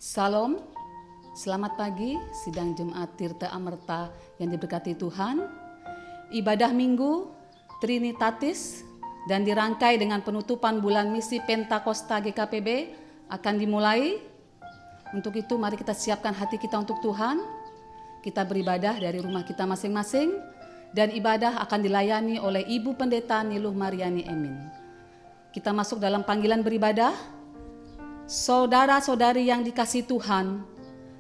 Salam, selamat pagi sidang Jemaat Tirta Amerta yang diberkati Tuhan. Ibadah Minggu Trinitatis dan dirangkai dengan penutupan bulan misi Pentakosta GKPB akan dimulai. Untuk itu mari kita siapkan hati kita untuk Tuhan. Kita beribadah dari rumah kita masing-masing dan ibadah akan dilayani oleh Ibu Pendeta Niluh Mariani Emin. Kita masuk dalam panggilan beribadah. Saudara-saudari yang dikasihi Tuhan,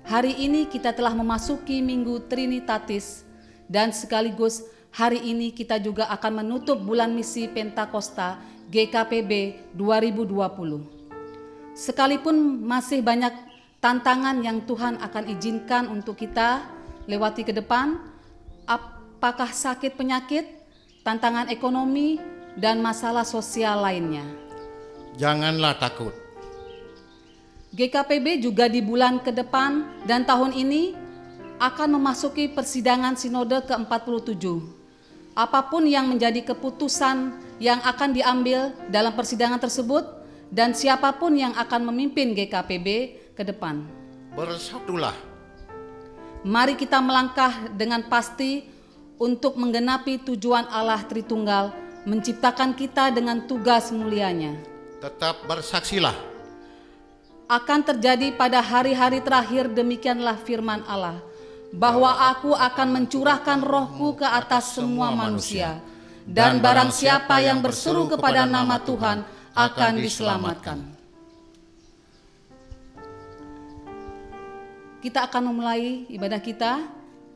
hari ini kita telah memasuki Minggu Trinitatis dan sekaligus hari ini kita juga akan menutup bulan misi Pentakosta GKPB 2020. Sekalipun masih banyak tantangan yang Tuhan akan izinkan untuk kita lewati ke depan, apakah sakit penyakit, tantangan ekonomi, dan masalah sosial lainnya. Janganlah takut. GKPB juga di bulan ke depan dan tahun ini akan memasuki persidangan sinode ke-47. Apapun yang menjadi keputusan yang akan diambil dalam persidangan tersebut dan siapapun yang akan memimpin GKPB ke depan, Bersatulah. mari kita melangkah dengan pasti untuk menggenapi tujuan Allah Tritunggal menciptakan kita dengan tugas mulianya. Tetap bersaksilah. Akan terjadi pada hari-hari terakhir, demikianlah firman Allah, bahwa aku akan mencurahkan rohku ke atas semua manusia, dan barang siapa yang berseru kepada nama Tuhan akan diselamatkan. Kita akan memulai ibadah kita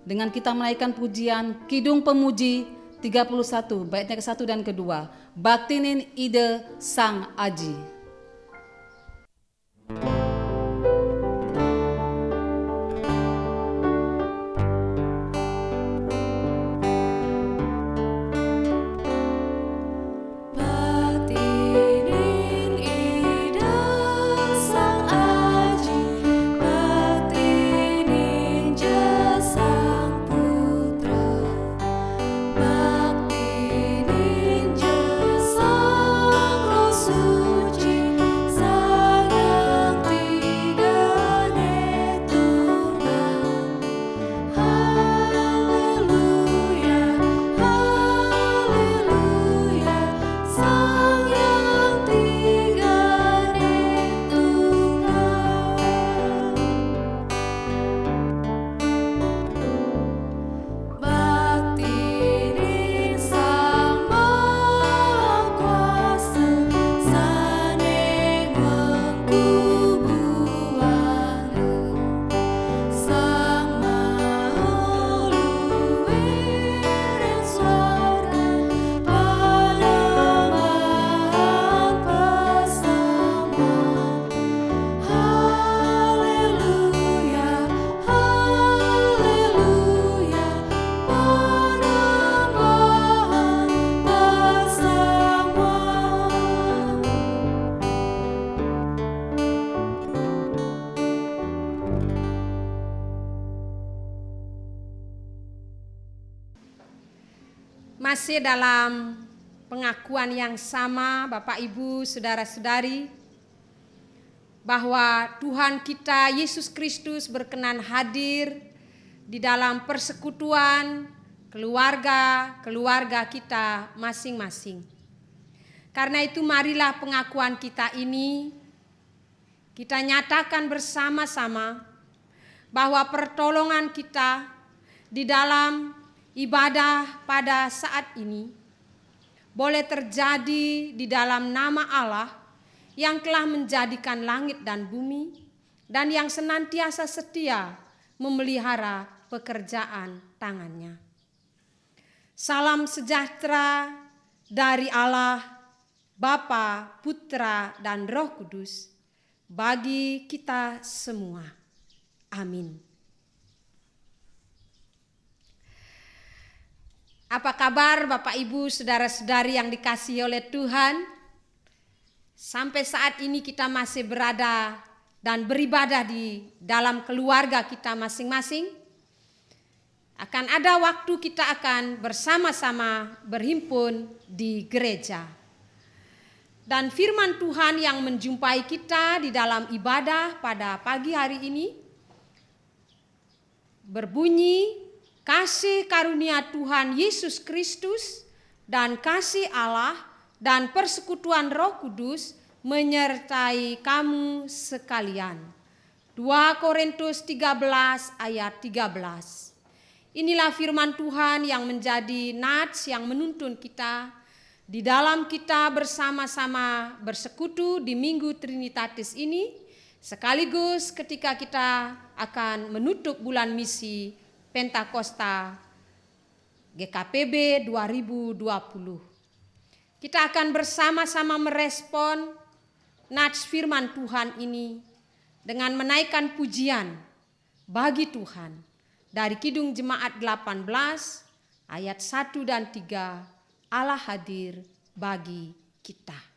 dengan kita menaikkan pujian Kidung Pemuji 31, baitnya ke-1 dan ke-2, Baktinin Ide Sang Aji. Masih dalam pengakuan yang sama Bapak Ibu Saudara-saudari, bahwa Tuhan kita Yesus Kristus berkenan hadir di dalam persekutuan keluarga kita masing-masing. Karena itu marilah pengakuan kita ini kita nyatakan bersama-sama bahwa pertolongan kita di dalam ibadah pada saat ini boleh terjadi di dalam nama Allah yang telah menjadikan langit dan bumi dan yang senantiasa setia memelihara pekerjaan tangannya. Salam sejahtera dari Allah, Bapa, Putra, dan Roh Kudus bagi kita semua. Amin. Apa kabar Bapak Ibu Saudara-saudari yang dikasihi oleh Tuhan? Sampai saat ini kita masih berada dan beribadah di dalam keluarga kita masing-masing. Akan ada waktu kita akan bersama-sama berhimpun di gereja. Dan firman Tuhan yang menjumpai kita di dalam ibadah pada pagi hari ini berbunyi, kasih karunia Tuhan Yesus Kristus dan kasih Allah dan persekutuan Roh Kudus menyertai kamu sekalian. 2 Korintus 13 ayat 13. Inilah firman Tuhan yang menjadi nats yang menuntun kita di dalam kita bersama-sama bersekutu di Minggu Trinitatis ini, sekaligus ketika kita akan menutup bulan misi Pentakosta GKPB 2020. Kita akan bersama-sama merespon nats firman Tuhan ini dengan menaikkan pujian bagi Tuhan dari Kidung Jemaat 18 ayat 1 dan 3. Allah hadir bagi kita.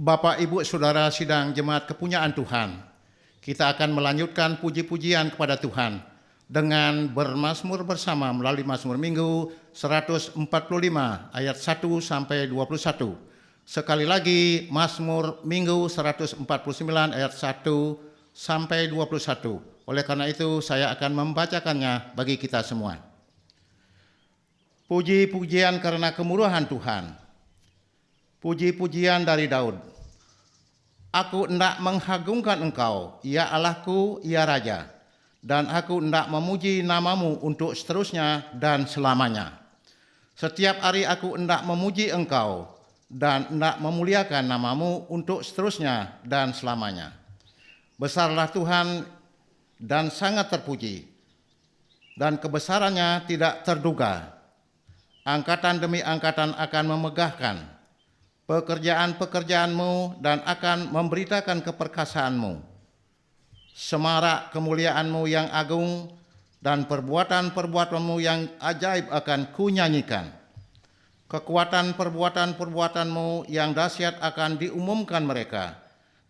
Bapak, Ibu, Saudara sidang jemaat kepunyaan Tuhan, kita akan melanjutkan puji-pujian kepada Tuhan dengan bermazmur bersama melalui Mazmur Minggu 145 ayat 1 sampai 21. Sekali lagi Mazmur Minggu 149 ayat 1 sampai 21. Oleh karena itu saya akan membacakannya bagi kita semua. Puji-pujian karena kemurahan Tuhan. Puji-pujian dari Daud. Aku hendak menghagungkan Engkau, ya Allahku, ya Raja, dan aku hendak memuji namamu untuk seterusnya dan selamanya. Setiap hari aku hendak memuji Engkau dan hendak memuliakan namamu untuk seterusnya dan selamanya. Besarlah Tuhan dan sangat terpuji, dan kebesarannya tidak terduga. Angkatan demi angkatan akan memegahkan pekerjaan-pekerjaanmu dan akan memberitakan keperkasaanmu. Semarak kemuliaanmu yang agung dan perbuatan-perbuatanmu yang ajaib akan kunyanyikan. Kekuatan perbuatan-perbuatanmu yang dahsyat akan diumumkan mereka,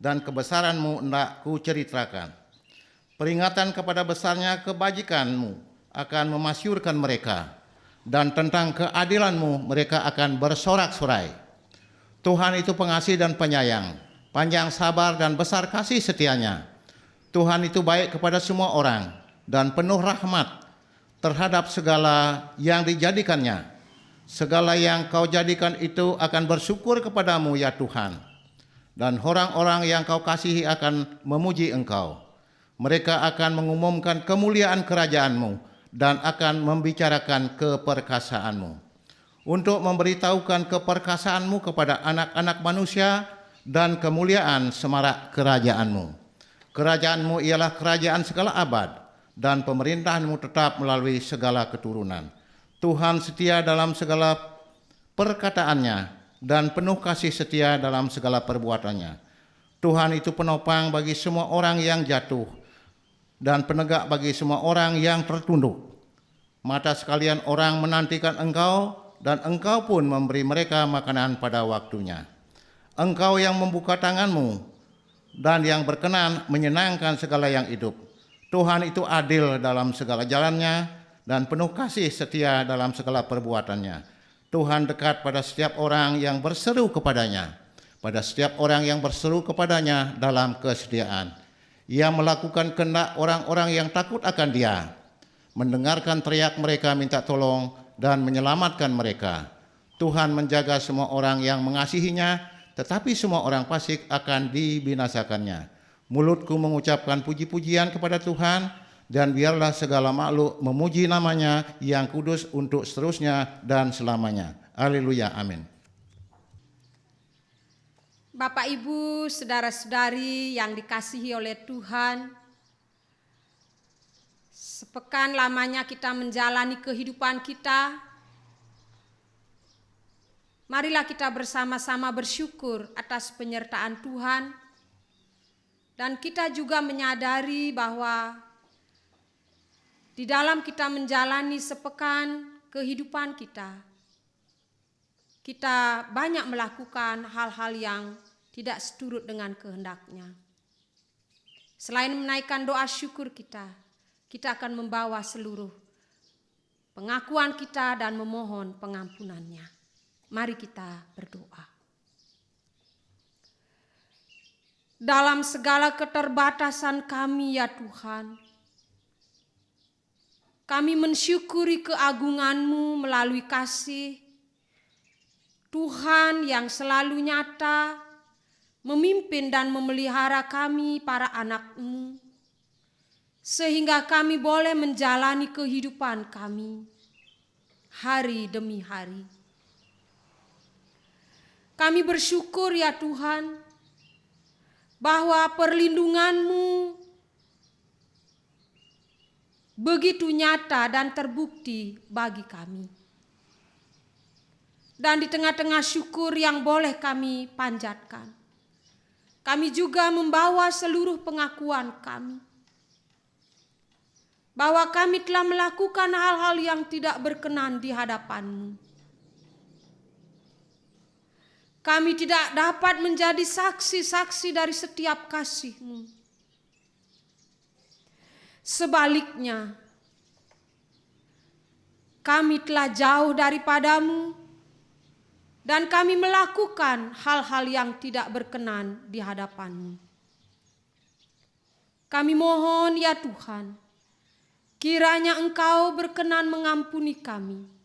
dan kebesaranmu hendak kuceritakan. Peringatan kepada besarnya kebajikanmu akan memasyurkan mereka, dan tentang keadilanmu mereka akan bersorak-sorai. Tuhan itu pengasih dan penyayang, panjang sabar dan besar kasih setianya. Tuhan itu baik kepada semua orang dan penuh rahmat terhadap segala yang dijadikannya. Segala yang kau jadikan itu akan bersyukur kepadamu ya Tuhan. Dan orang-orang yang kau kasihi akan memuji Engkau. Mereka akan mengumumkan kemuliaan kerajaanmu dan akan membicarakan keperkasaanmu. Untuk memberitahukan keperkasaanmu kepada anak-anak manusia dan kemuliaan semarak kerajaanmu. Kerajaanmu ialah kerajaan segala abad, dan pemerintahanmu tetap melalui segala keturunan. Tuhan setia dalam segala perkataannya, dan penuh kasih setia dalam segala perbuatannya. Tuhan itu penopang bagi semua orang yang jatuh, dan penegak bagi semua orang yang tertunduk. Mata sekalian orang menantikan Engkau, dan Engkau pun memberi mereka makanan pada waktunya. Engkau yang membuka tanganmu, dan yang berkenan menyenangkan segala yang hidup. Tuhan itu adil dalam segala jalannya, dan penuh kasih setia dalam segala perbuatannya. Tuhan dekat pada setiap orang yang berseru kepadanya, pada setiap orang yang berseru kepadanya dalam kesetiaan. Ia melakukan kehendak orang-orang yang takut akan Dia, mendengarkan teriak mereka minta tolong, dan menyelamatkan mereka. Tuhan menjaga semua orang yang mengasihinya, tetapi semua orang fasik akan dibinasakannya. Mulutku mengucapkan puji-pujian kepada Tuhan, dan biarlah segala makhluk memuji namanya yang kudus untuk seterusnya dan selamanya. Haleluya, amin. Bapak, Ibu, saudara-saudari yang dikasihi oleh Tuhan, sepekan lamanya kita menjalani kehidupan kita. Marilah kita bersama-sama bersyukur atas penyertaan Tuhan, dan kita juga menyadari bahwa di dalam kita menjalani sepekan kehidupan kita, kita banyak melakukan hal-hal yang tidak seturut dengan kehendak-Nya. Selain menaikkan doa syukur kita akan membawa seluruh pengakuan kita dan memohon pengampunan-Nya. Mari kita berdoa. Dalam segala keterbatasan kami ya Tuhan, kami mensyukuri keagungan-Mu melalui kasih Tuhan yang selalu nyata, memimpin dan memelihara kami para anak-Mu, sehingga kami boleh menjalani kehidupan kami hari demi hari. Kami bersyukur ya Tuhan, bahwa perlindungan-Mu begitu nyata dan terbukti bagi kami. Dan di tengah-tengah syukur yang boleh kami panjatkan, kami juga membawa seluruh pengakuan kami, bahwa kami telah melakukan hal-hal yang tidak berkenan di hadapan-Mu. Kami tidak dapat menjadi saksi-saksi dari setiap kasih-Mu. Sebaliknya, kami telah jauh daripada-Mu, dan kami melakukan hal-hal yang tidak berkenan di hadapan-Mu. Kami mohon ya Tuhan, kiranya Engkau berkenan mengampuni kami.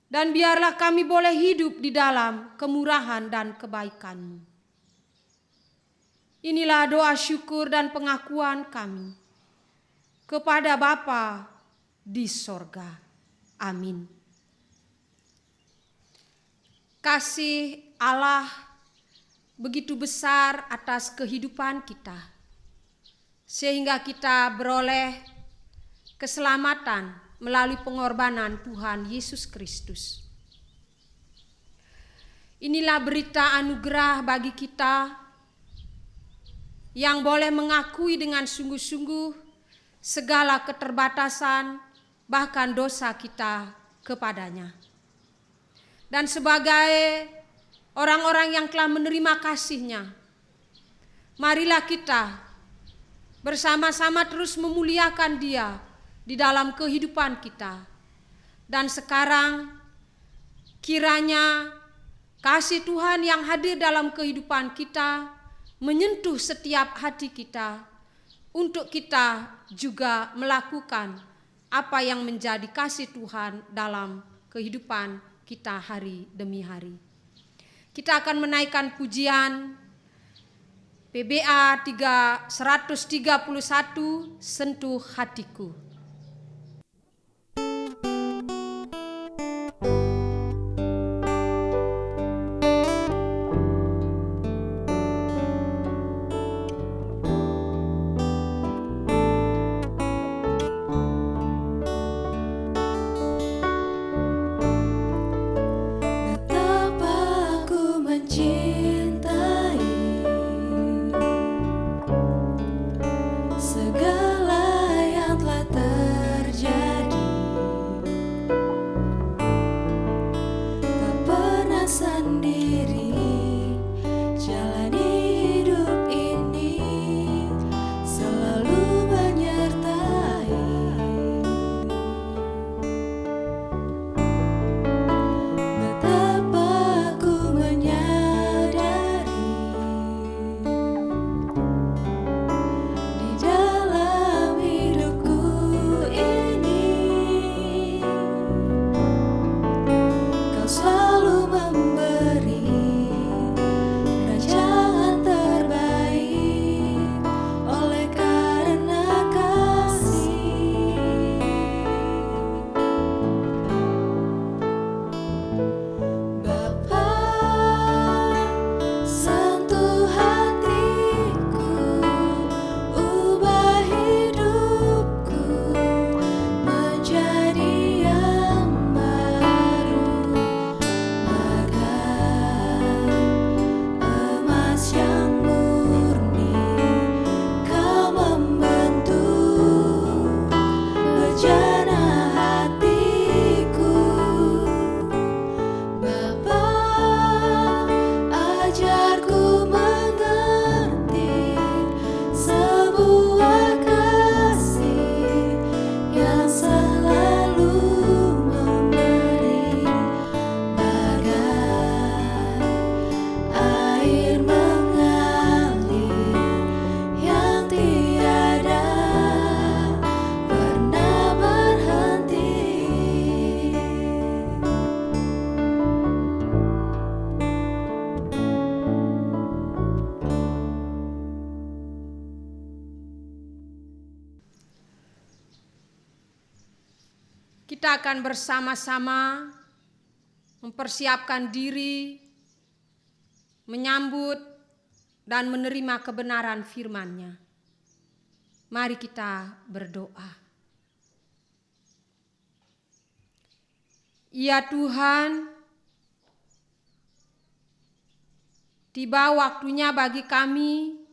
Dan biarlah kami boleh hidup di dalam kemurahan dan kebaikan-Mu. Inilah doa syukur dan pengakuan kami kepada Bapa di sorga. Amin. Kasih Allah begitu besar atas kehidupan kita, sehingga kita beroleh keselamatan melalui pengorbanan Tuhan Yesus Kristus. Inilah berita anugerah bagi kita yang boleh mengakui dengan sungguh-sungguh segala keterbatasan bahkan dosa kita kepadanya. Dan sebagai orang-orang yang telah menerima kasih-Nya, marilah kita bersama-sama terus memuliakan Dia di dalam kehidupan kita. Dan sekarang kiranya kasih Tuhan yang hadir dalam kehidupan kita menyentuh setiap hati kita, untuk kita juga melakukan apa yang menjadi kasih Tuhan dalam kehidupan kita hari demi hari. Kita akan menaikkan pujian PBA 131, Sentuh Hatiku. kita akan bersama-sama mempersiapkan diri, menyambut dan menerima kebenaran firman-Nya. Mari kita berdoa. Ya Tuhan, tiba waktunya bagi kami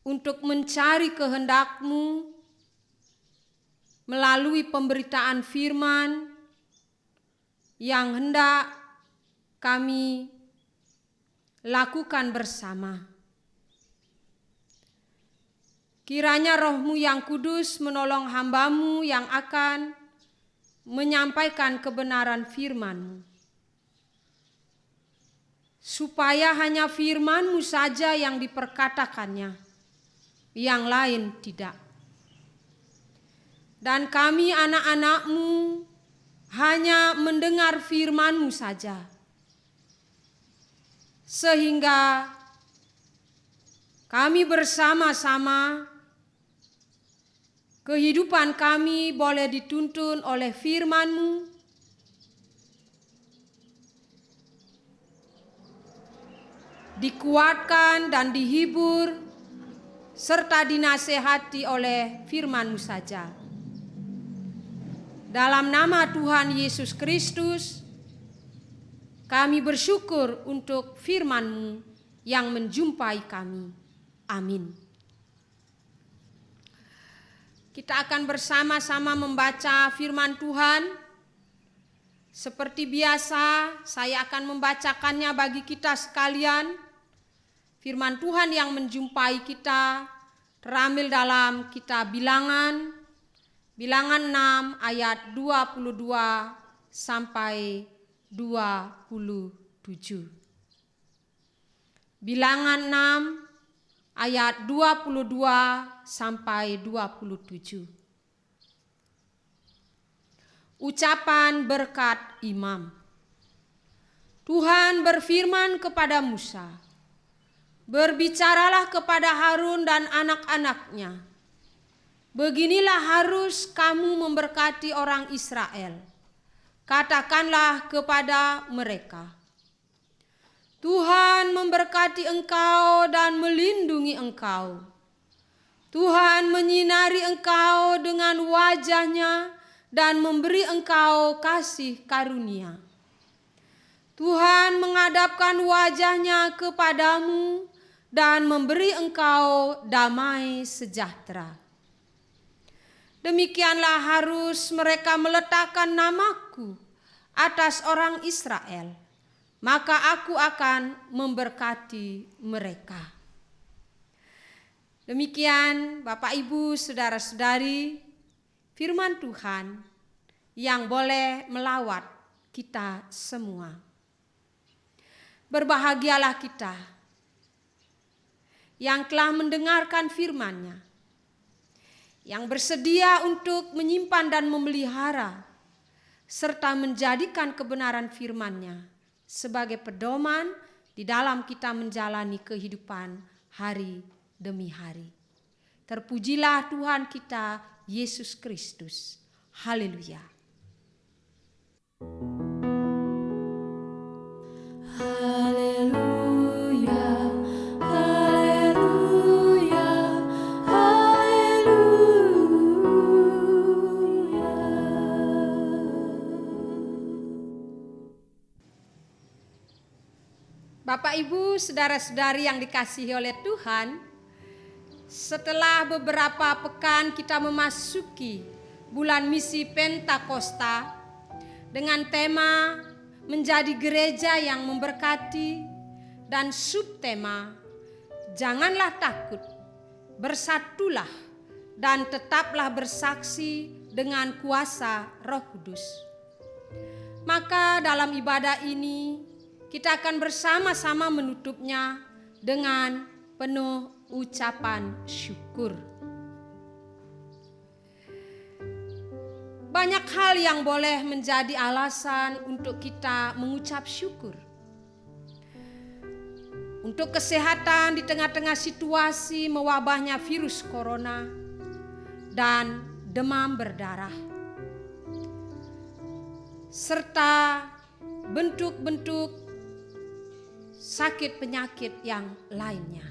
untuk mencari kehendak-Mu melalui pemberitaan firman yang hendak kami lakukan bersama. Kiranya Roh-Mu yang kudus menolong hamba-Mu yang akan menyampaikan kebenaran firman-Mu, supaya hanya firman-Mu saja yang diperkatakannya, yang lain tidak. Dan kami anak-anak-Mu hanya mendengar firman-Mu saja, sehingga kami bersama-sama kehidupan kami boleh dituntun oleh firman-Mu, dikuatkan dan dihibur, serta dinasehati oleh firman-Mu saja. Dalam nama Tuhan Yesus Kristus, kami bersyukur untuk firman-Mu yang menjumpai kami. Amin. Kita akan bersama-sama membaca firman Tuhan. Seperti biasa, saya akan membacakannya bagi kita sekalian. Firman Tuhan yang menjumpai kita terambil dalam kitab Bilangan 6 ayat 22 sampai 27. Bilangan 6 ayat 22 sampai 27. Ucapan berkat imam. Tuhan berfirman kepada Musa, "Berbicaralah kepada Harun dan anak-anaknya. Beginilah harus kamu memberkati orang Israel. Katakanlah kepada mereka, Tuhan memberkati engkau dan melindungi engkau. Tuhan menyinari engkau dengan wajah-Nya dan memberi engkau kasih karunia. Tuhan menghadapkan wajah-Nya kepadamu dan memberi engkau damai sejahtera." Demikianlah harus mereka meletakkan namaku atas orang Israel, maka aku akan memberkati mereka. Demikian Bapak Ibu Saudara-saudari, firman Tuhan yang boleh melawat kita semua. Berbahagialah kita yang telah mendengarkan firman-Nya, yang bersedia untuk menyimpan dan memelihara, serta menjadikan kebenaran firman-Nya sebagai pedoman di dalam kita menjalani kehidupan hari demi hari. Terpujilah Tuhan kita, Yesus Kristus. Haleluya. Bapak Ibu, saudara-saudari yang dikasihi oleh Tuhan, setelah beberapa pekan kita memasuki bulan misi Pentakosta dengan tema menjadi gereja yang memberkati dan subtema janganlah takut, bersatulah dan tetaplah bersaksi dengan kuasa Roh Kudus. Maka dalam ibadah ini kita akan bersama-sama menutupnya dengan penuh ucapan syukur. Banyak hal yang boleh menjadi alasan untuk kita mengucap syukur. Untuk kesehatan di tengah-tengah situasi mewabahnya virus corona dan demam berdarah. serta bentuk-bentuk sakit penyakit yang lainnya.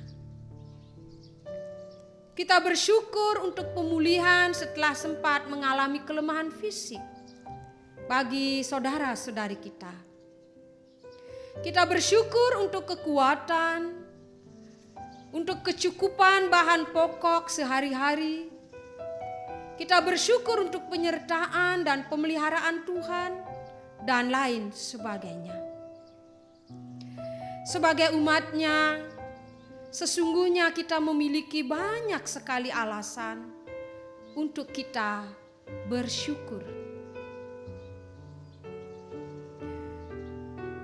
Kita bersyukur untuk pemulihan setelah sempat mengalami kelemahan fisik bagi saudara-saudari kita. Kita bersyukur untuk kekuatan, untuk kecukupan bahan pokok sehari-hari. Kita bersyukur untuk penyertaan dan pemeliharaan Tuhan dan lain sebagainya. Sebagai umat-Nya, sesungguhnya kita memiliki banyak sekali alasan untuk kita bersyukur.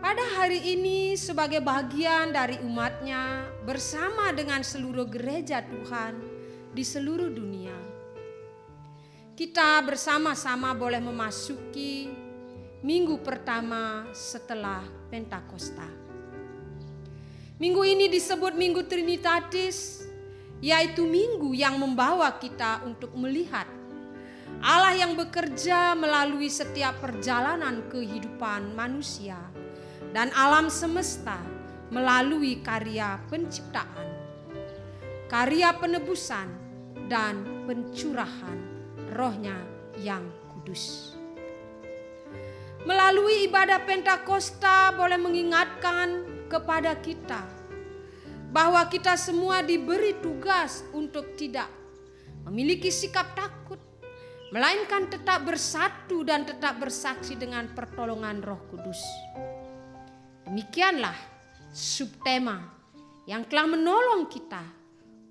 Pada hari ini sebagai bagian dari umat-Nya bersama dengan seluruh gereja Tuhan di seluruh dunia, kita bersama-sama boleh memasuki minggu pertama setelah Pentakosta. Minggu ini disebut Minggu Trinitatis, yaitu minggu yang membawa kita untuk melihat Allah yang bekerja melalui setiap perjalanan kehidupan manusia dan alam semesta melalui karya penciptaan, karya penebusan, dan pencurahan Roh-Nya yang kudus. Melalui ibadah Pentakosta boleh mengingatkan kepada kita bahwa kita semua diberi tugas untuk tidak memiliki sikap takut, melainkan tetap bersatu dan tetap bersaksi dengan pertolongan Roh Kudus. Demikianlah subtema yang telah menolong kita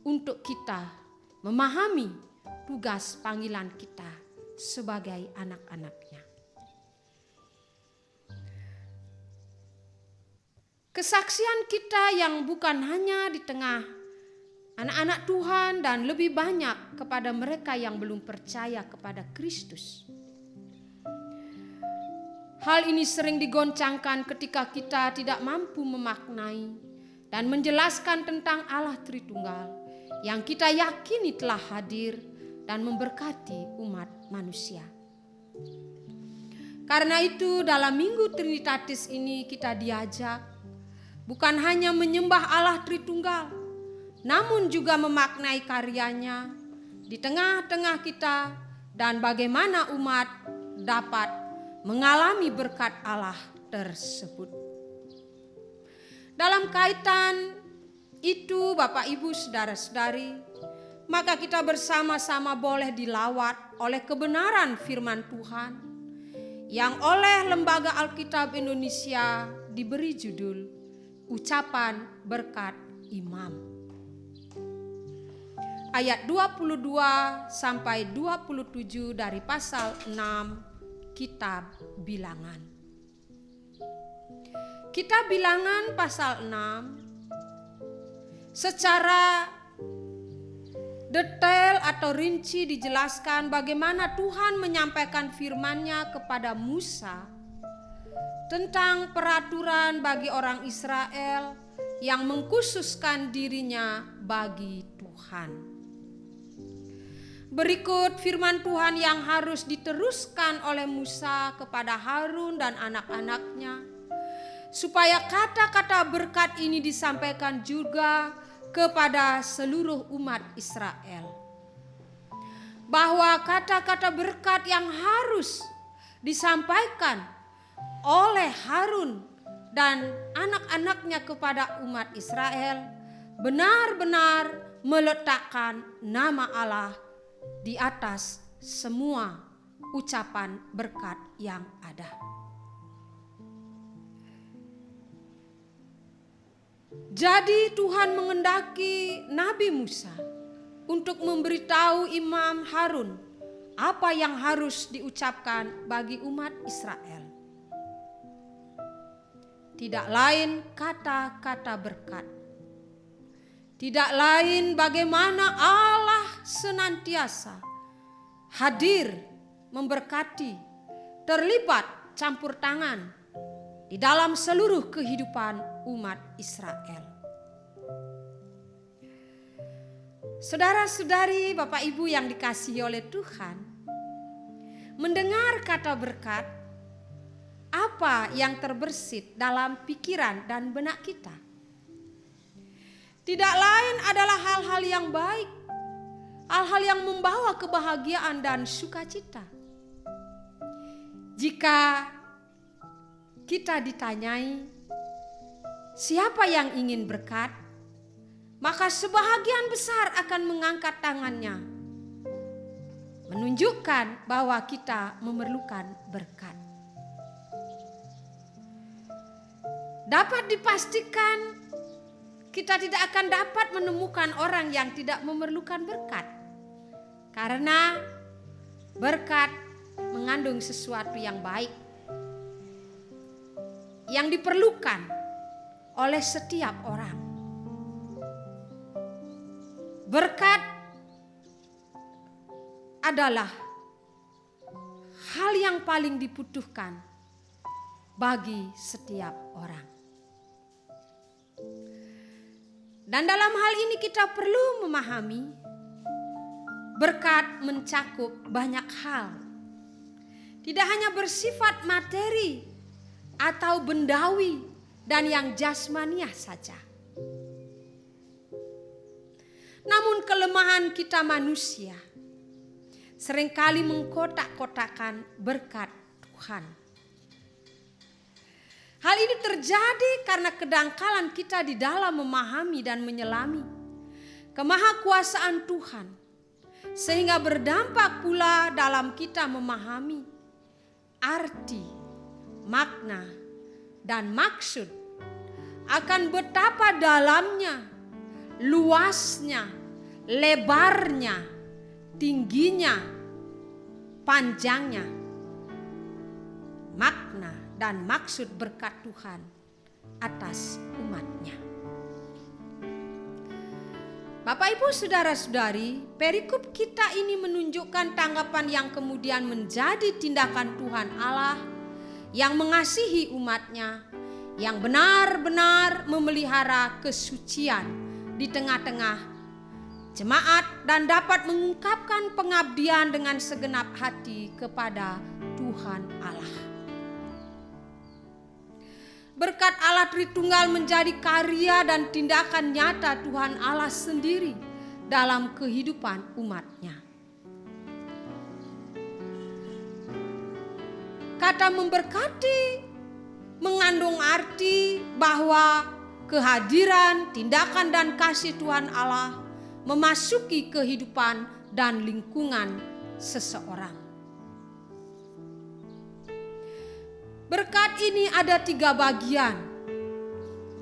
untuk kita memahami tugas panggilan kita sebagai anak-anak-Nya. Kesaksian kita yang bukan hanya di tengah anak-anak Tuhan dan lebih banyak kepada mereka yang belum percaya kepada Kristus. Hal ini sering digoncangkan ketika kita tidak mampu memaknai dan menjelaskan tentang Allah Tritunggal yang kita yakini telah hadir dan memberkati umat manusia. Karena itu dalam Minggu Trinitatis ini kita diajak bukan hanya menyembah Allah Tritunggal, namun juga memaknai karyanya di tengah-tengah kita dan bagaimana umat dapat mengalami berkat Allah tersebut. Dalam kaitan itu Bapak Ibu Saudara-saudari, maka kita bersama-sama boleh dilawat oleh kebenaran firman Tuhan yang oleh Lembaga Alkitab Indonesia diberi judul Ucapan Berkat Imam. Ayat 22 sampai 27 dari pasal 6 Kitab Bilangan. Kitab Bilangan pasal 6 secara detail atau rinci dijelaskan bagaimana Tuhan menyampaikan firman-Nya kepada Musa tentang peraturan bagi orang Israel yang mengkhususkan dirinya bagi Tuhan. Berikut firman Tuhan yang harus diteruskan oleh Musa kepada Harun dan anak-anaknya, supaya kata-kata berkat ini disampaikan juga kepada seluruh umat Israel. Bahwa kata-kata berkat yang harus disampaikan oleh Harun dan anak-anaknya kepada umat Israel benar-benar meletakkan nama Allah di atas semua ucapan berkat yang ada. Jadi Tuhan mengendaki Nabi Musa untuk memberitahu Imam Harun apa yang harus diucapkan bagi umat Israel. Tidak lain kata-kata berkat. Tidak lain bagaimana Allah senantiasa hadir, memberkati, terlibat campur tangan di dalam seluruh kehidupan umat Israel. Saudara-saudari, Bapak Ibu yang dikasihi oleh Tuhan, mendengar kata berkat apa yang terbersit dalam pikiran dan benak kita. Tidak lain adalah hal-hal yang baik, hal-hal yang membawa kebahagiaan dan sukacita. Jika kita ditanyai, siapa yang ingin berkat? Maka sebahagian besar akan mengangkat tangannya, menunjukkan bahwa kita memerlukan berkat. Dapat dipastikan kita tidak akan dapat menemukan orang yang tidak memerlukan berkat. Karena berkat mengandung sesuatu yang baik yang diperlukan oleh setiap orang. Berkat adalah hal yang paling dibutuhkan bagi setiap orang. Dan dalam hal ini kita perlu memahami berkat mencakup banyak hal. Tidak hanya bersifat materi atau bendawi dan yang jasmaniah saja. Namun kelemahan kita manusia seringkali mengkotak-kotakan berkat Tuhan. Hal ini terjadi karena kedangkalan kita di dalam memahami dan menyelami kemahakuasaan Tuhan, sehingga berdampak pula dalam kita memahami arti, makna, dan maksud akan betapa dalamnya, luasnya, lebarnya, tingginya, panjangnya, makna dan maksud berkat Tuhan atas umatnya. Bapak, Ibu, saudara-saudari, perikop kita ini menunjukkan tanggapan yang kemudian menjadi tindakan Tuhan Allah yang mengasihi umatnya, yang benar-benar memelihara kesucian di tengah-tengah jemaat dan dapat mengungkapkan pengabdian dengan segenap hati kepada Tuhan Allah. Berkat Allah Tritunggal menjadi karya dan tindakan nyata Tuhan Allah sendiri dalam kehidupan umatnya. Kata memberkati mengandung arti bahwa kehadiran, tindakan dan kasih Tuhan Allah memasuki kehidupan dan lingkungan seseorang. Berkat ini ada 3 bagian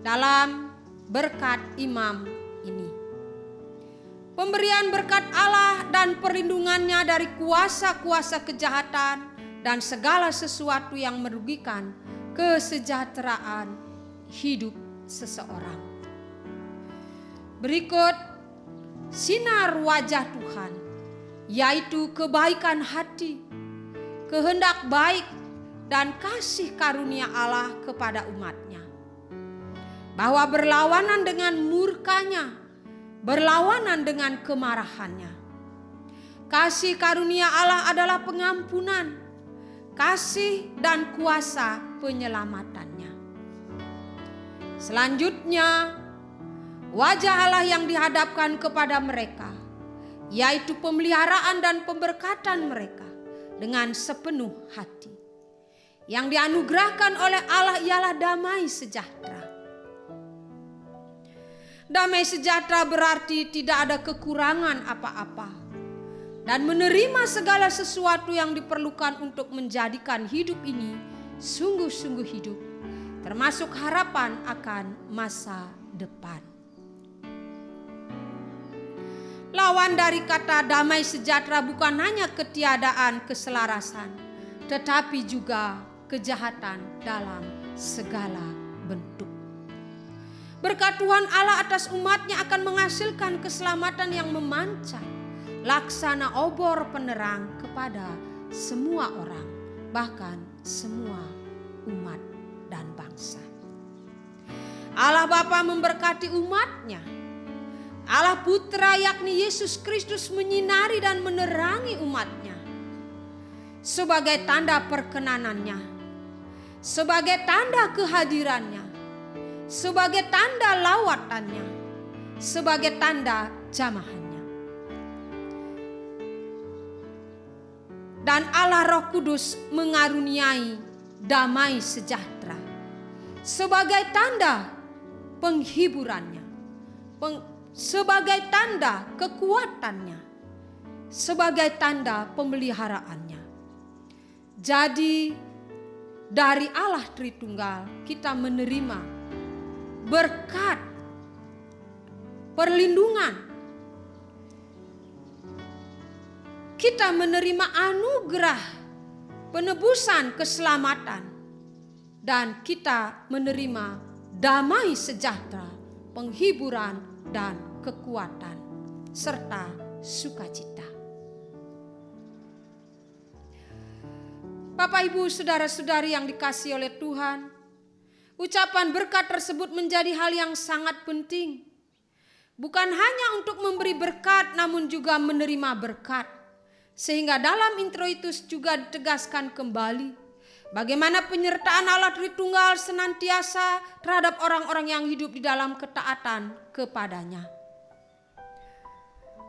dalam berkat imam ini. Pemberian berkat Allah dan perlindungannya dari kuasa-kuasa kejahatan dan segala sesuatu yang merugikan kesejahteraan hidup seseorang. Berikut sinar wajah Tuhan, yaitu kebaikan hati, kehendak baik, dan kasih karunia Allah kepada umatnya. Bahwa berlawanan dengan murkanya, berlawanan dengan kemarahannya. Kasih karunia Allah adalah pengampunan, kasih dan kuasa penyelamatannya. Selanjutnya, wajah Allah yang dihadapkan kepada mereka, yaitu pemeliharaan dan pemberkatan mereka dengan sepenuh hati. Yang dianugerahkan oleh Allah ialah damai sejahtera. Damai sejahtera berarti tidak ada kekurangan apa-apa dan menerima segala sesuatu yang diperlukan untuk menjadikan hidup ini sungguh-sungguh hidup, termasuk harapan akan masa depan. Lawan dari kata damai sejahtera bukan hanya ketiadaan keselarasan, tetapi juga kejahatan dalam segala bentuk. Berkat Tuhan Allah atas umatnya akan menghasilkan keselamatan yang memancar, laksana obor penerang kepada semua orang, bahkan semua umat dan bangsa. Allah Bapa memberkati umatnya. Allah Putra yakni Yesus Kristus menyinari dan menerangi umatnya sebagai tanda perkenanannya. sebagai tanda kehadirannya, sebagai tanda lawatannya, sebagai tanda jamahannya. Dan Allah Roh Kudus mengaruniai damai sejahtera sebagai tanda penghiburannya, sebagai tanda kekuatannya, sebagai tanda pemeliharaannya. Jadi dari Allah Tritunggal kita menerima berkat perlindungan, kita menerima anugerah penebusan keselamatan, dan kita menerima damai sejahtera, penghiburan dan kekuatan serta sukacita. Bapak, Ibu, saudara-saudari yang dikasihi oleh Tuhan, ucapan berkat tersebut menjadi hal yang sangat penting. Bukan hanya untuk memberi berkat, namun juga menerima berkat. Sehingga dalam intro itu juga ditegaskan kembali bagaimana penyertaan Allah Tritunggal senantiasa terhadap orang-orang yang hidup di dalam ketaatan kepadanya.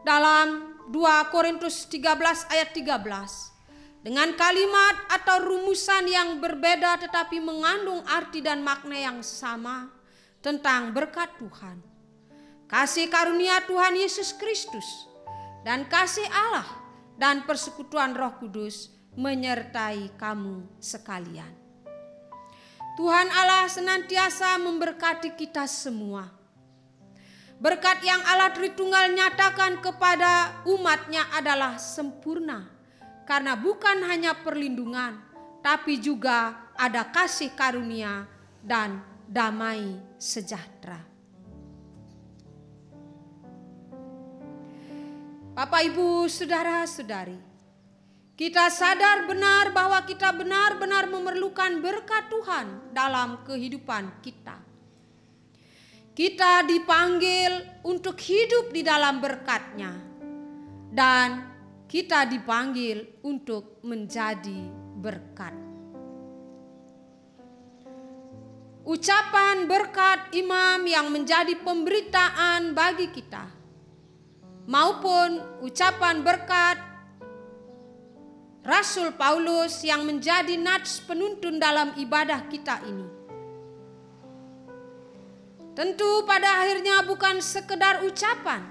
Dalam 2 Korintus 13 ayat 13, dengan kalimat atau rumusan yang berbeda tetapi mengandung arti dan makna yang sama tentang berkat Tuhan, kasih karunia Tuhan Yesus Kristus, dan kasih Allah dan persekutuan Roh Kudus menyertai kamu sekalian. Tuhan Allah senantiasa memberkati kita semua. Berkat yang Allah Tritunggal nyatakan kepada umatnya adalah sempurna, karena bukan hanya perlindungan, tapi juga ada kasih karunia dan damai sejahtera. Bapak, Ibu, saudara-saudari, kita sadar benar bahwa kita benar-benar memerlukan berkat Tuhan dalam kehidupan kita. Kita dipanggil untuk hidup di dalam berkat-Nya, dan kita dipanggil untuk menjadi berkat. Ucapan berkat imam yang menjadi pemberitaan bagi kita, maupun ucapan berkat Rasul Paulus yang menjadi nats penuntun dalam ibadah kita ini, tentu pada akhirnya bukan sekedar ucapan,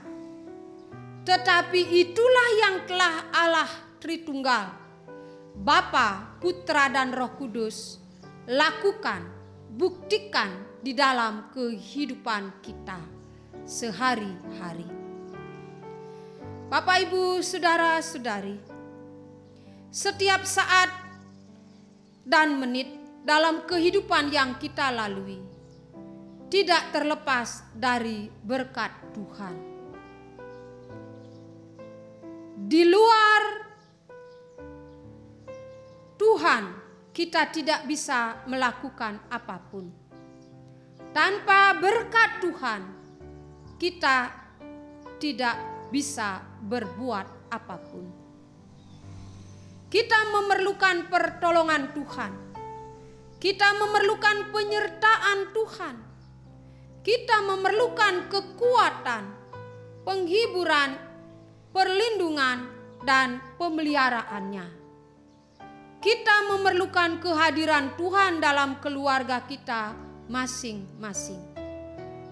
tetapi itulah yang telah Allah Tritunggal, Bapa, Putra, dan Roh Kudus lakukan, buktikan di dalam kehidupan kita sehari-hari. Bapak, Ibu, saudara-saudari, setiap saat dan menit dalam kehidupan yang kita lalui tidak terlepas dari berkat Tuhan. Di luar Tuhan, kita tidak bisa melakukan apapun. Tanpa berkat Tuhan, kita tidak bisa berbuat apapun. Kita memerlukan pertolongan Tuhan. Kita memerlukan penyertaan Tuhan. Kita memerlukan kekuatan, penghiburan, perlindungan, dan pemeliharaannya. Kita memerlukan kehadiran Tuhan dalam keluarga kita masing-masing,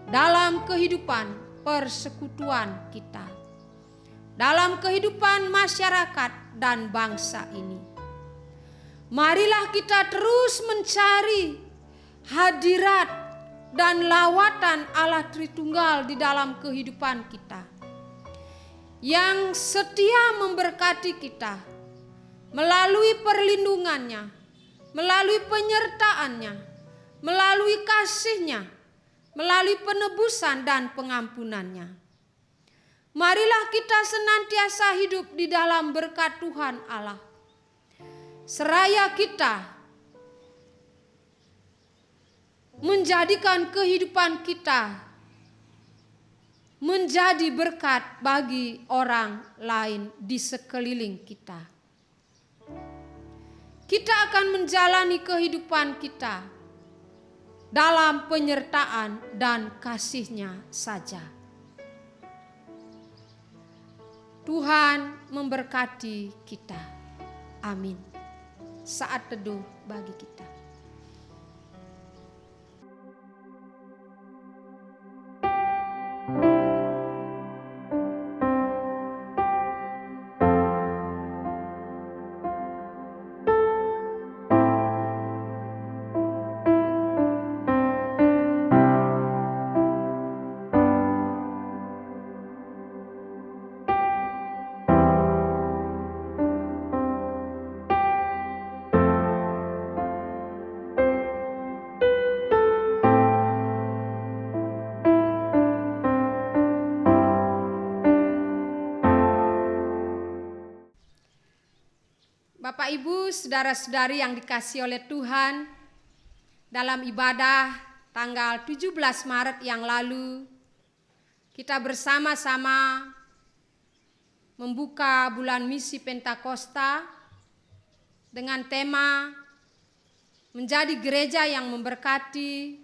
dalam kehidupan persekutuan kita, dalam kehidupan masyarakat dan bangsa ini. Marilah kita terus mencari hadirat dan lawatan Allah Tritunggal di dalam kehidupan kita, yang setia memberkati kita melalui perlindungannya, melalui penyertaannya, melalui kasih-Nya, melalui penebusan dan pengampunannya. Marilah kita senantiasa hidup di dalam berkat Tuhan Allah, seraya kita menjadikan kehidupan kita menjadi berkat bagi orang lain di sekeliling kita. kita akan menjalani kehidupan kita dalam penyertaan dan kasih-Nya saja. Tuhan memberkati kita. Amin. Saat teduh bagi kita. Bapak, Ibu, saudara-saudari yang dikasihi oleh Tuhan, dalam ibadah tanggal 17 Maret yang lalu, kita bersama-sama membuka bulan misi Pentakosta dengan tema menjadi gereja yang memberkati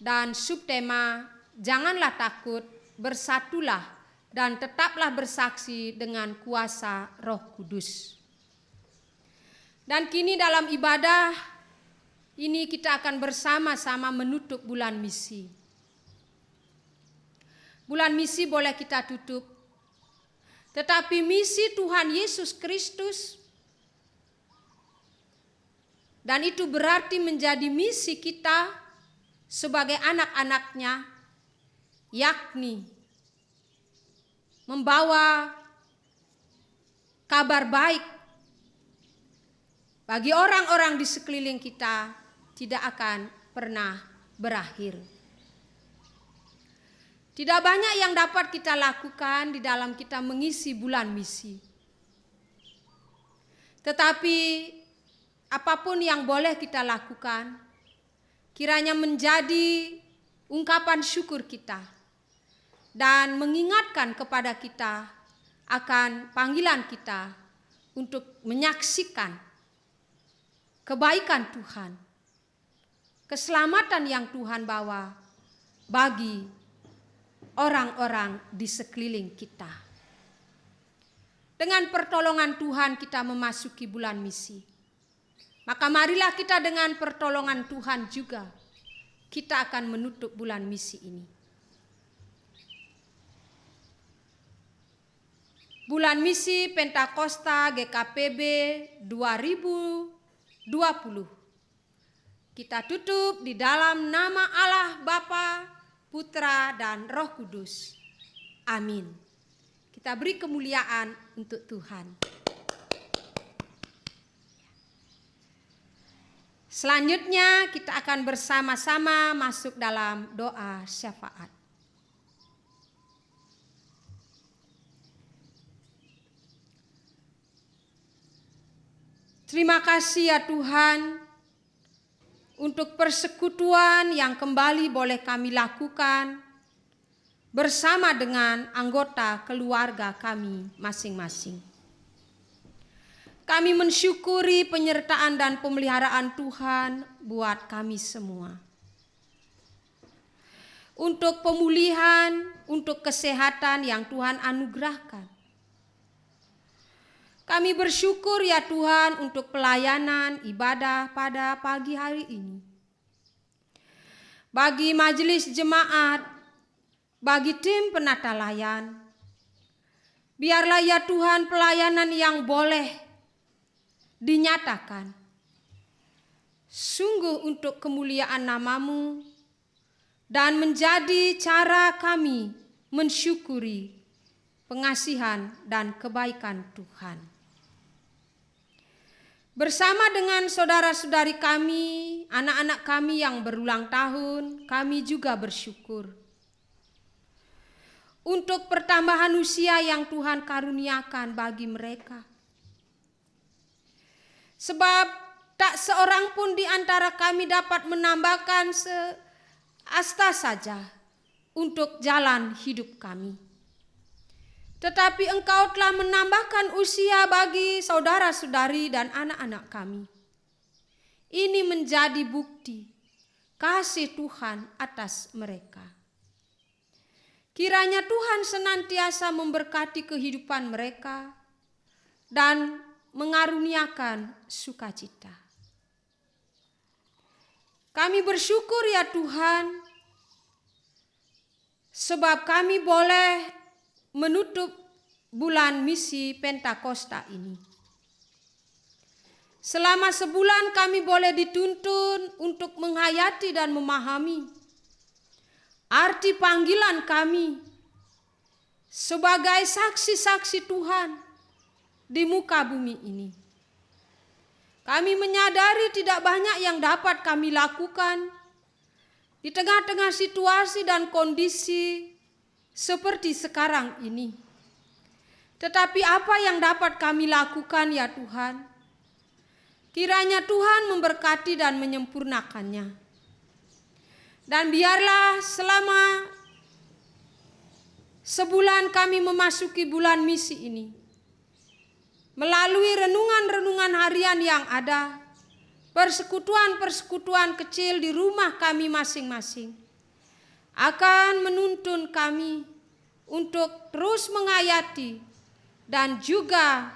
dan subtema janganlah takut, bersatulah dan tetaplah bersaksi dengan kuasa Roh Kudus. Dan kini dalam ibadah ini kita akan bersama-sama menutup bulan misi. Bulan misi boleh kita tutup, tetapi misi Tuhan Yesus Kristus, dan itu berarti menjadi misi kita sebagai anak-anak-Nya, yakni membawa kabar baik bagi orang-orang di sekeliling kita, tidak akan pernah berakhir. Tidak banyak yang dapat kita lakukan di dalam kita mengisi bulan misi. Tetapi apapun yang boleh kita lakukan, kiranya menjadi ungkapan syukur kita dan mengingatkan kepada kita akan panggilan kita untuk menyaksikan kebaikan Tuhan, keselamatan yang Tuhan bawa bagi orang-orang di sekeliling kita. Dengan pertolongan Tuhan kita memasuki bulan misi. Maka marilah kita dengan pertolongan Tuhan juga, kita akan menutup bulan misi ini. Bulan misi Pentakosta GKPB 2020. Kita tutup di dalam nama Allah Bapa, Putra, dan Roh Kudus. Amin. Kita beri kemuliaan untuk Tuhan. Selanjutnya kita akan bersama-sama masuk dalam doa syafaat. Terima kasih ya Tuhan untuk persekutuan yang kembali boleh kami lakukan bersama dengan anggota keluarga kami masing-masing. Kami mensyukuri penyertaan dan pemeliharaan Tuhan buat kami semua. Untuk pemulihan, untuk kesehatan yang Tuhan anugerahkan. Kami bersyukur ya Tuhan untuk pelayanan ibadah pada pagi hari ini. Bagi majelis jemaat, bagi tim penata layan, biarlah ya Tuhan pelayanan yang boleh dinyatakan sungguh untuk kemuliaan nama-Mu dan menjadi cara kami mensyukuri pengasihan dan kebaikan Tuhan. Bersama dengan saudara-saudari kami, anak-anak kami yang berulang tahun, kami juga bersyukur untuk pertambahan usia yang Tuhan karuniakan bagi mereka. Sebab tak seorang pun di antara kami dapat menambahkan seasta saja untuk jalan hidup kami. Tetapi Engkau telah menambahkan usia bagi saudara-saudari dan anak-anak kami. Ini menjadi bukti kasih Tuhan atas mereka. Kiranya Tuhan senantiasa memberkati kehidupan mereka dan mengaruniakan sukacita. Kami bersyukur ya Tuhan, sebab kami boleh menutup bulan misi Pentakosta ini. Selama sebulan kami boleh dituntun untuk menghayati dan memahami arti panggilan kami sebagai saksi-saksi Tuhan di muka bumi ini. Kami menyadari tidak banyak yang dapat kami lakukan di tengah-tengah situasi dan kondisi seperti sekarang ini. Tetapi apa yang dapat kami lakukan ya Tuhan? Kiranya Tuhan memberkati dan menyempurnakannya. Dan biarlah selama sebulan kami memasuki bulan misi ini, melalui renungan-renungan harian yang ada, persekutuan-persekutuan kecil di rumah kami masing-masing, akan menuntun kami untuk terus menghayati dan juga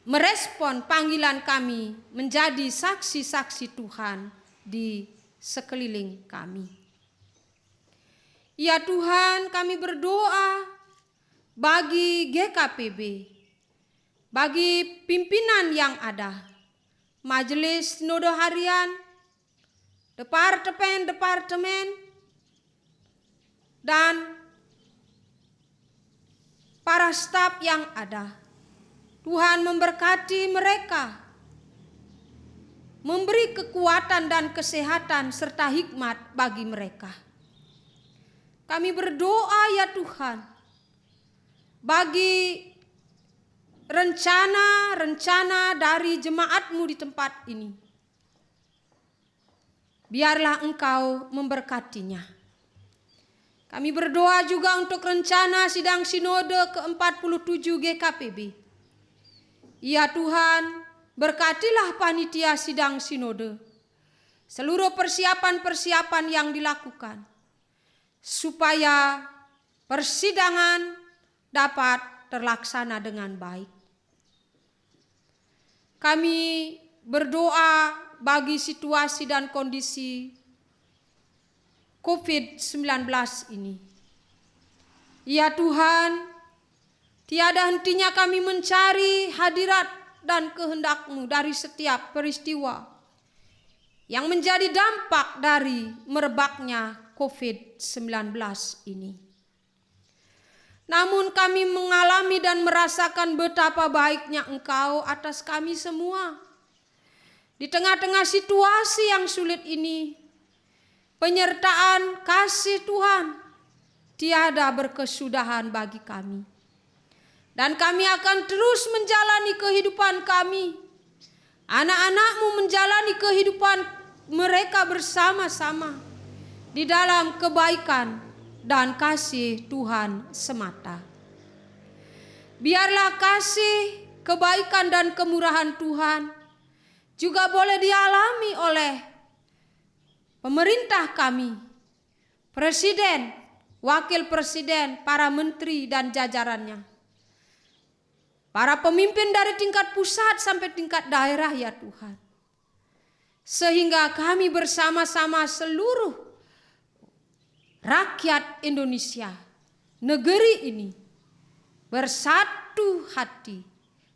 merespon panggilan kami menjadi saksi-saksi Tuhan di sekeliling kami. Ya Tuhan, kami berdoa bagi GKPB, bagi pimpinan yang ada, majelis sinode harian, departemen, dan para staf yang ada. Tuhan memberkati mereka, memberi kekuatan dan kesehatan serta hikmat bagi mereka. Kami berdoa ya Tuhan, bagi rencana dari jemaat-Mu di tempat ini. Biarlah Engkau memberkatinya. Kami berdoa juga untuk rencana sidang sinode ke-47 GKPB. Ya Tuhan, berkatilah panitia sidang sinode, seluruh persiapan-persiapan yang dilakukan, supaya persidangan dapat terlaksana dengan baik. Kami berdoa bagi situasi dan kondisi COVID-19 ini. Ya Tuhan, tiada hentinya kami mencari hadirat dan kehendak-Mu dari setiap peristiwa yang menjadi dampak dari merebaknya COVID-19 ini. Namun kami mengalami dan merasakan betapa baiknya Engkau atas kami semua. Di tengah-tengah situasi yang sulit ini, penyertaan kasih Tuhan tiada berkesudahan bagi kami. Dan kami akan terus menjalani kehidupan kami. Anak-anak-Mu menjalani kehidupan mereka bersama-sama di dalam kebaikan dan kasih Tuhan semata. Biarlah kasih, kebaikan dan kemurahan Tuhan juga boleh dialami oleh pemerintah kami, presiden, wakil presiden, para menteri dan jajarannya, para pemimpin dari tingkat pusat sampai tingkat daerah ya Tuhan. Sehingga kami bersama-sama seluruh rakyat Indonesia, negeri ini, bersatu hati,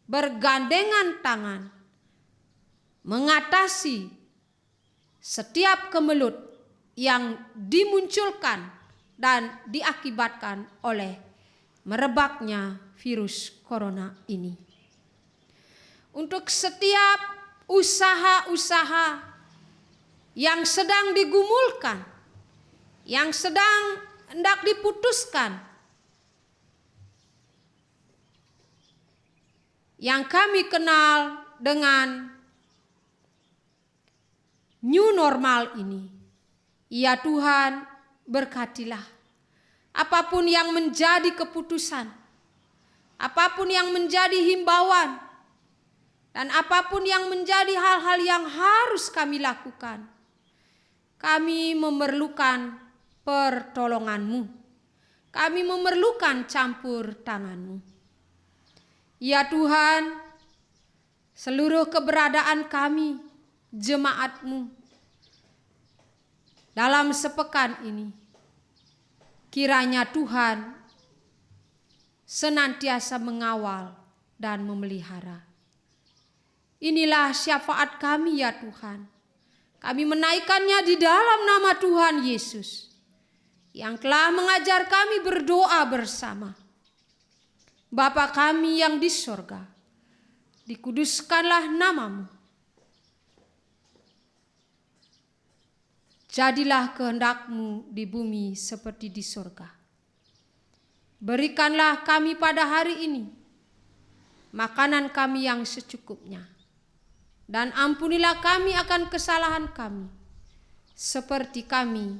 bergandengan tangan, mengatasi setiap kemelut yang dimunculkan dan diakibatkan oleh merebaknya virus corona ini. Untuk setiap usaha-usaha yang sedang digumulkan, yang sedang hendak diputuskan, yang kami kenal dengan new normal ini, ya Tuhan, berkatilah apapun yang menjadi keputusan, apapun yang menjadi himbauan, dan apapun yang menjadi hal-hal yang harus kami lakukan, kami memerlukan pertolongan-Mu. Kami memerlukan campur tangan-Mu. Ya Tuhan, seluruh keberadaan kami, jemaat-Mu, dalam sepekan ini, kiranya Tuhan senantiasa mengawal dan memelihara. Inilah syafaat kami ya Tuhan. Kami menaikkannya di dalam nama Tuhan Yesus, yang telah mengajar kami berdoa bersama. Bapa kami yang di sorga, dikuduskanlah nama-Mu. Jadilah kehendak-Mu di bumi seperti di sorga. Berikanlah kami pada hari ini makanan kami yang secukupnya. Dan ampunilah kami akan kesalahan kami, seperti kami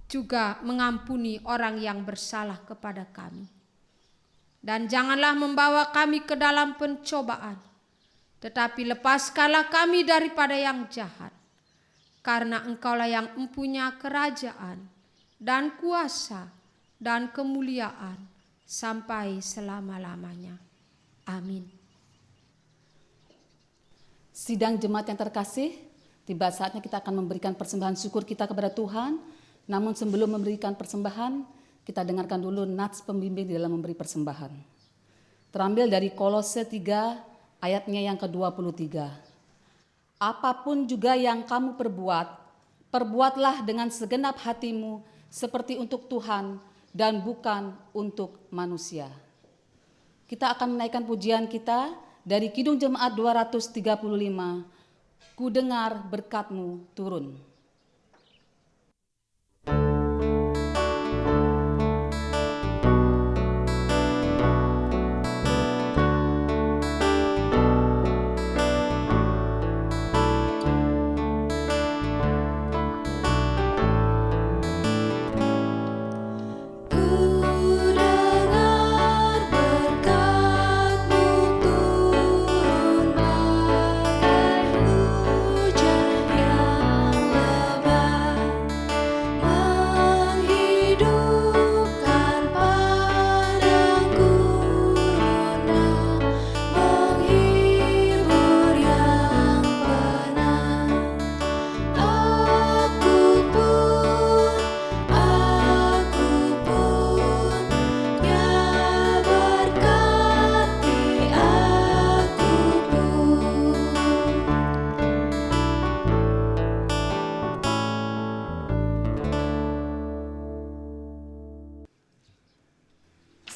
juga mengampuni orang yang bersalah kepada kami. Dan janganlah membawa kami ke dalam pencobaan, tetapi lepaskanlah kami daripada yang jahat. Karena Engkaulah yang mempunyai kerajaan dan kuasa dan kemuliaan sampai selama-lamanya. Amin. Sidang jemaat yang terkasih, tiba saatnya kita akan memberikan persembahan syukur kita kepada Tuhan. Namun sebelum memberikan persembahan, kita dengarkan dulu nats pembimbing di dalam memberi persembahan. Terambil dari Kolose 3 ayatnya yang ke-23. Apapun juga yang kamu perbuat, perbuatlah dengan segenap hatimu seperti untuk Tuhan dan bukan untuk manusia. Kita akan menaikkan pujian kita dari Kidung Jemaat 235, Ku dengar berkat-Mu turun.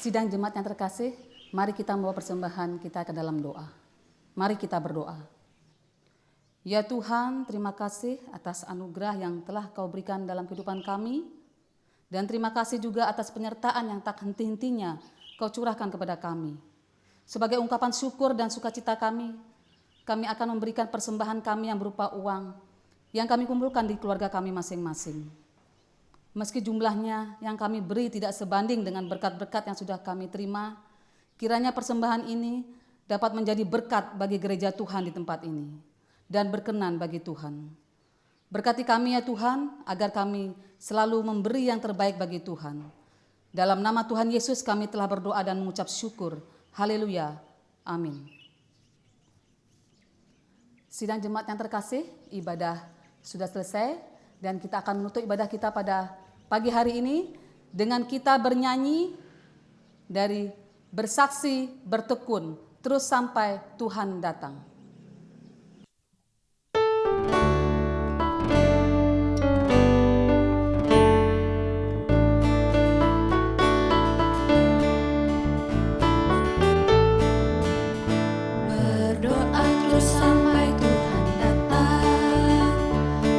Sidang jemaat yang terkasih, mari kita membawa persembahan kita ke dalam doa. Mari kita berdoa. Ya Tuhan, terima kasih atas anugerah yang telah Kau berikan dalam kehidupan kami. Dan terima kasih juga atas penyertaan yang tak henti-hentinya Kau curahkan kepada kami. Sebagai ungkapan syukur dan sukacita kami akan memberikan persembahan kami yang berupa uang yang kami kumpulkan di keluarga kami masing-masing. Meski jumlahnya yang kami beri tidak sebanding dengan berkat-berkat yang sudah kami terima, kiranya persembahan ini dapat menjadi berkat bagi gereja Tuhan di tempat ini dan berkenan bagi Tuhan. Berkati kami ya Tuhan, agar kami selalu memberi yang terbaik bagi Tuhan. Dalam nama Tuhan Yesus kami telah berdoa dan mengucap syukur. Haleluya. Amin. Sidang jemaat yang terkasih, ibadah sudah selesai dan kita akan menutup ibadah kita pada pagi hari ini dengan kita bernyanyi dari Bersaksi Bertekun terus sampai Tuhan datang. Berdoa terus sampai Tuhan datang.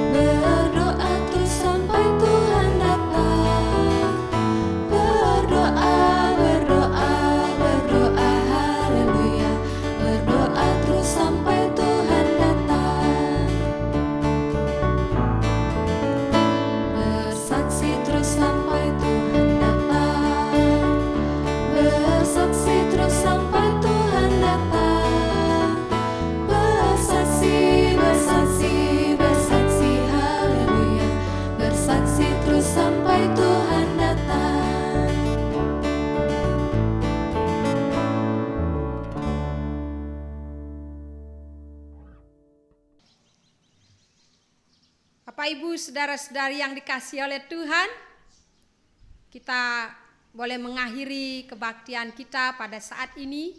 Berdoa terus sampai Tuhan datang. Berdoa, berdoa, berdoa, haleluya. Berdoa terus sampai Bapak Ibu saudara-saudari yang dikasihi oleh Tuhan, kita boleh mengakhiri kebaktian kita pada saat ini.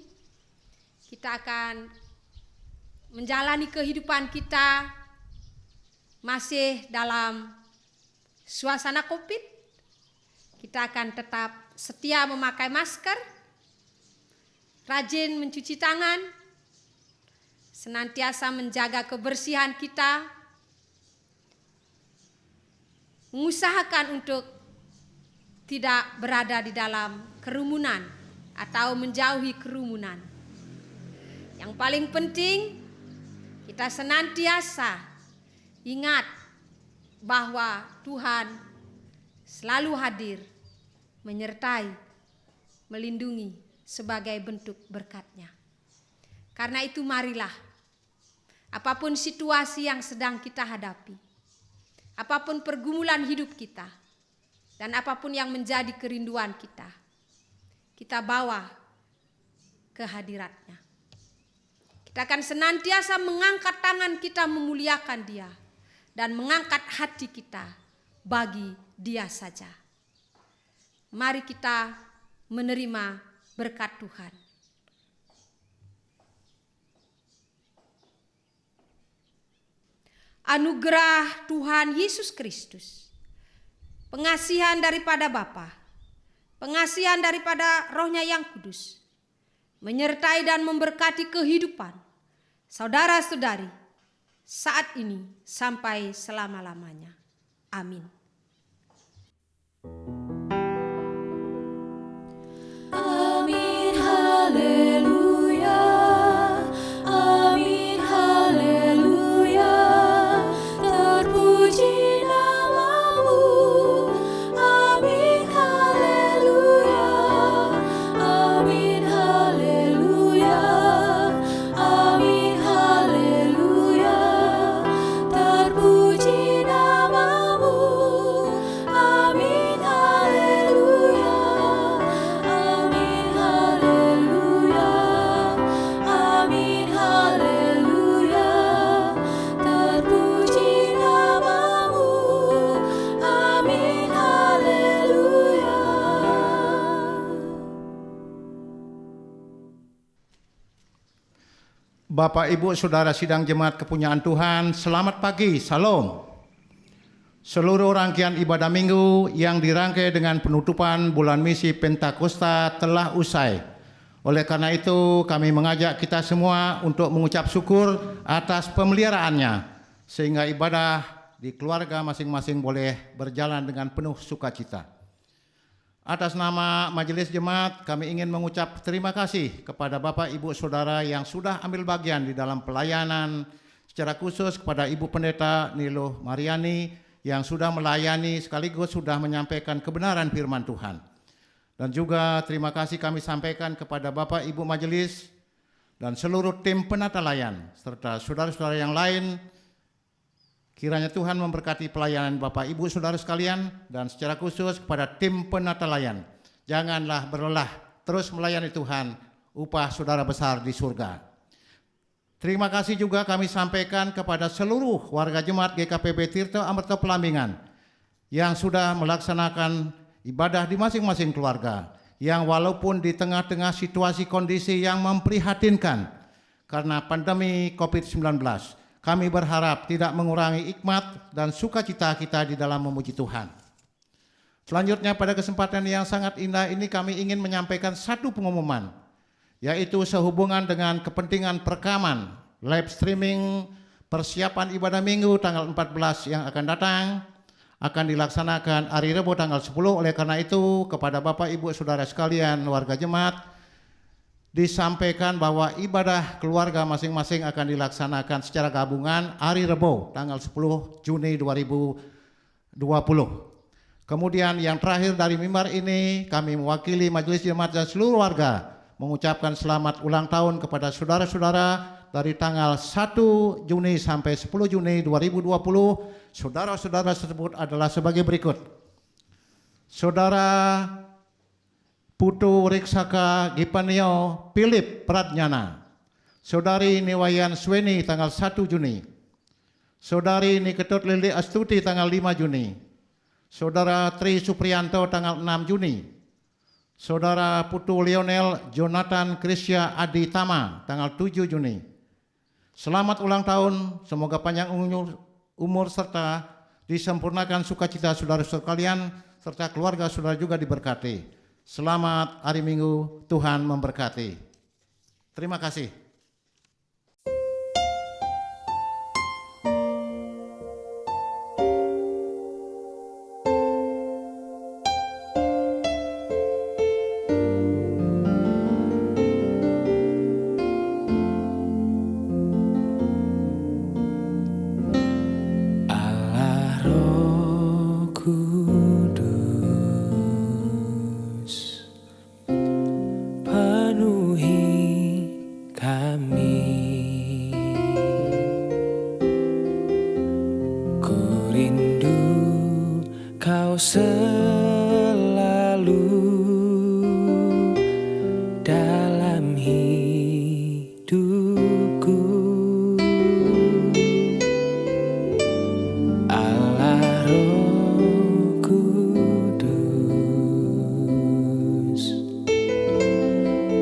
Kita akan menjalani kehidupan kita masih dalam suasana COVID. Kita akan tetap setia memakai masker, rajin mencuci tangan, senantiasa menjaga kebersihan kita, mengusahakan untuk tidak berada di dalam kerumunan atau menjauhi kerumunan. Yang paling penting, kita senantiasa ingat bahwa Tuhan selalu hadir, menyertai, melindungi sebagai bentuk berkat-Nya. Karena itu marilah, apapun situasi yang sedang kita hadapi, apapun pergumulan hidup kita, dan apapun yang menjadi kerinduan kita, kita bawa ke hadirat-Nya. Kita akan senantiasa mengangkat tangan kita memuliakan Dia, dan mengangkat hati kita bagi Dia saja. Mari kita menerima berkat Tuhan. Anugerah Tuhan Yesus Kristus, pengasihan daripada Bapa, pengasihan daripada Roh-Nya yang kudus, menyertai dan memberkati kehidupan saudara-saudari saat ini sampai selama-lamanya. Amin. Amin, haleluya. Amin, haleluya. Terpuji namamu. Amin, haleluya. Amin, haleluya. Amin, haleluya. Terpuji namamu. Amin, haleluya. Amin, haleluya. Amin, haleluya. Terpuji namamu. Amin, haleluya. Bapak, Ibu, Saudara sidang jemaat kepunyaan Tuhan, selamat pagi, salam. Seluruh rangkaian ibadah minggu yang dirangkai dengan penutupan bulan misi Pentakosta telah usai. Oleh karena itu, kami mengajak kita semua untuk mengucap syukur atas pemeliharaannya, sehingga ibadah di keluarga masing-masing boleh berjalan dengan penuh sukacita. Atas nama Majelis Jemaat, kami ingin mengucap terima kasih kepada Bapak, Ibu, Saudara yang sudah ambil bagian di dalam pelayanan, secara khusus kepada Ibu Pendeta Nilo Mariani yang sudah melayani sekaligus sudah menyampaikan kebenaran firman Tuhan. Dan juga terima kasih kami sampaikan kepada Bapak, Ibu Majelis dan seluruh tim penata layan serta saudara-saudara yang lain. Kiranya Tuhan memberkati pelayanan Bapak, Ibu, Saudara sekalian, dan secara khusus kepada tim penata layan. Janganlah berlelah, terus melayani Tuhan, upah saudara besar di surga. Terima kasih juga kami sampaikan kepada seluruh warga jemaat GKPB Tirta Amerta Pelambingan yang sudah melaksanakan ibadah di masing-masing keluarga, yang walaupun di tengah-tengah situasi kondisi yang memprihatinkan karena pandemi COVID-19, kami berharap tidak mengurangi hikmat dan sukacita kita di dalam memuji Tuhan. Selanjutnya pada kesempatan yang sangat indah ini kami ingin menyampaikan satu pengumuman, yaitu sehubungan dengan kepentingan perekaman live streaming persiapan ibadah minggu tanggal 14 yang akan datang akan dilaksanakan hari Rabu tanggal 10. Oleh karena itu kepada Bapak, Ibu, Saudara sekalian warga jemaat disampaikan bahwa ibadah keluarga masing-masing akan dilaksanakan secara gabungan hari Rabu tanggal 10 Juni 2020. Kemudian yang terakhir dari mimbar ini, kami mewakili Majelis Jemaat dan seluruh warga mengucapkan selamat ulang tahun kepada saudara-saudara dari tanggal 1 Juni sampai 10 Juni 2020. Saudara-saudara tersebut adalah sebagai berikut. Saudara Putu Riksaka Gipanio Philip Pradnyana, Saudari Niwayan Sweni tanggal 1 Juni, Saudari Niketut Lili Astuti tanggal 5 Juni. Saudara Tri Supriyanto tanggal 6 Juni. Saudara Putu Lionel Jonathan Krisya Adi Tama tanggal 7 Juni. Selamat ulang tahun, semoga panjang umur serta disempurnakan sukacita saudara sekalian serta keluarga saudara juga diberkati. Selamat hari Minggu, Tuhan memberkati. Terima kasih. Allah Roh Kudus, penuhi kami. Ku rindu Kau selalu dalam hidupku. Allah Roh Kudus,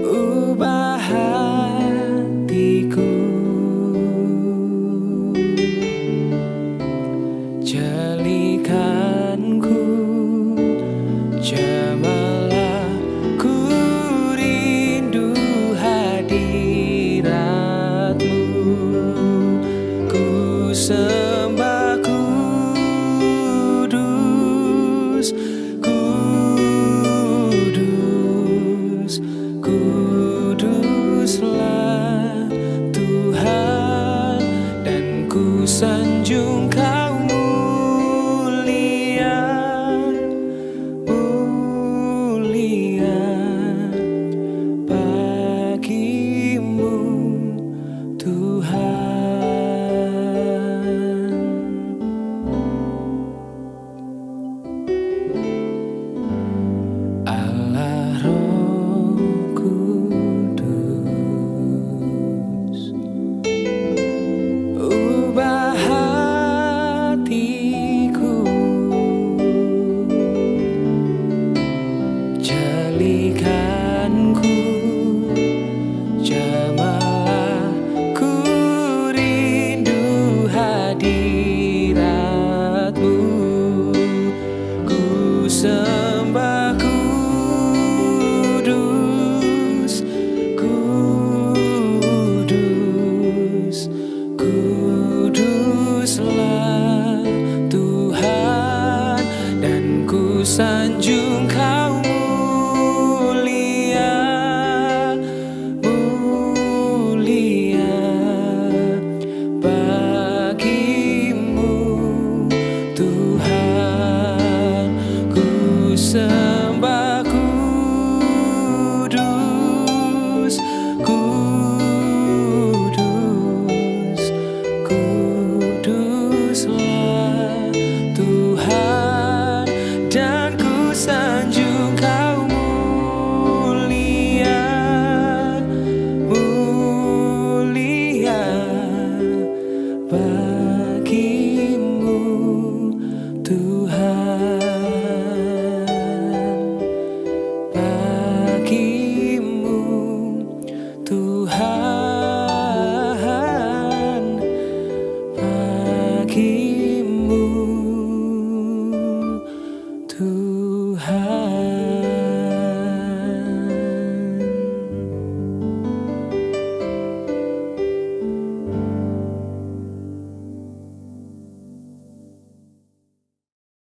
ubah hatiku, jadikanku jemalah, ku rindu hadirat-Mu, ku sembah kudus, kudus, kuduslah Tuhan, dan ku sanjung Kau mulia, mulia bagi-Mu Tuhan. Allah Roh Kudus, ubah hatiku, jadikanku jemalah, ku rindu hadirat-Mu, ku sembah kudus, kudus, kuduslah Tuhan, dan ku sanjung Kau mulia, mulia bagi-Mu Tuhan, ku sembah kudus, kudus, kuduslah Tuhan, dan ku sanjung Kau mulia, mulia bagi-Mu Tuhan, bagi-Mu Tuhan, bagi-Mu Tuhan.